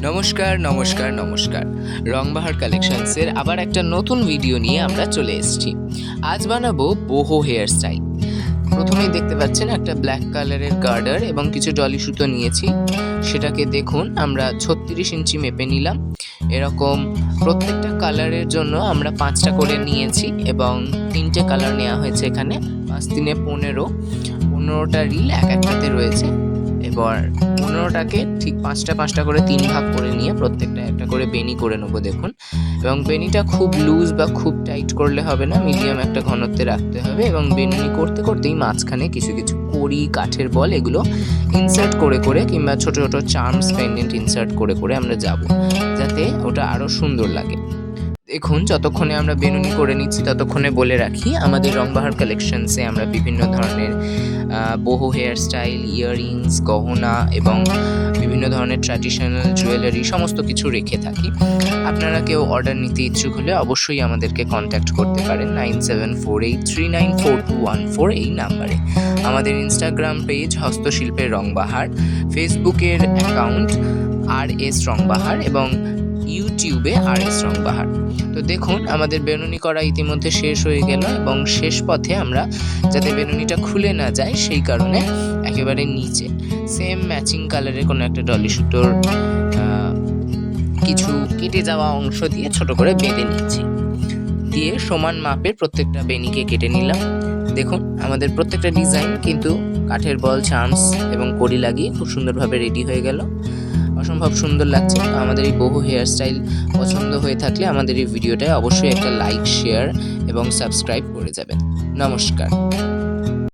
নমস্কার নমস্কার নমস্কার রংবাহার কালেকশনসের আবার একটা নতুন ভিডিও নিয়ে আমরা চলে এসেছি। আজ বানাবো বোহো হেয়ার স্টাইল। প্রথমেই দেখতে পাচ্ছেন একটা ব্ল্যাক কালারের গার্ডার এবং কিছু ডলি সুতো নিয়েছি। সেটাকে দেখুন আমরা 36 ইঞ্চি মেপে নিলাম। এরকম প্রত্যেকটা কালারের জন্য আমরা 5টা করে নিয়েছি এবং 3টে কালার নেওয়া হয়েছে এখানে। 5 3 15টা রিল এক একটাতে রয়েছে। এবার 15টাকে ঠিক 5টা করে 3 ভাগ করে নিয়ে প্রত্যেকটা একটা করে বেনি করে নেবো দেখুন। এবং বেনিটা খুব লুজ বা খুব টাইট করলে হবে না, মিডিয়াম একটা ঘনত্বে রাখতে হবে। এবং বেনি করতে করতেই মাঝখানে কিছু কিছু কড়ি, কাঠের বল এগুলো ইনসার্ট করে করে কিংবা ছোট ছোট চার্মস পেন্ডেন্ট ইনসার্ট করে করে আমরা যাব, যাতে ওটা আরও সুন্দর লাগে। দেখুন যতক্ষণে আমরা বেনুনি করে নিচ্ছি ততক্ষণে বলে রাখি আমাদের রংবাহার কালেকশনসে আমরা বিভিন্ন ধরনের বোহো হেয়ার স্টাইল, ইয়াররিংস, গহনা এবং বিভিন্ন ধরনের ট্র্যাডিশনাল জুয়েলারি সমস্ত কিছু রেখে থাকি। আপনারা কেউ অর্ডার নিতে ইচ্ছুক হলে অবশ্যই আমাদেরকে কন্ট্যাক্ট করতে পারেন 9748394214 এই নাম্বারে। আমাদের ইনস্টাগ্রাম পেজ হস্তশিল্পের রংবাহার, ফেসবুকের অ্যাকাউন্ট RS রংবাহার এবং ইউটিউবে RS রংবাহার। তো দেখুন আমাদের বেনুনি করা ইতিমধ্যে শেষ হয়ে গেল এবং শেষ পথে আমরা যাতে বেনুনিটা খুলে না যায় সেই কারণে একেবারে নিচে সেম ম্যাচিং কালারের কোনো একটা ডলি সুতোর কিছু কেটে যাওয়া অংশ দিয়ে ছোট করে বেঁধে নিচ্ছি। দিয়ে সমান মাপের প্রত্যেকটা বেনিকে কেটে নিলাম। দেখুন আমাদের প্রত্যেকটা ডিজাইন কিন্তু কাঠের বল, চার্মস এবং কড়ি লাগিয়ে খুব সুন্দরভাবে রেডি হয়ে গেল। অসম্ভব সুন্দর লাগছে। আমাদের এই বোহো হেয়ার স্টাইল পছন্দ হয়ে থাকলে আমাদের এই ভিডিওটায় অবশ্যই একটা লাইক, শেয়ার এবং সাবস্ক্রাইব করে যাবেন। নমস্কার।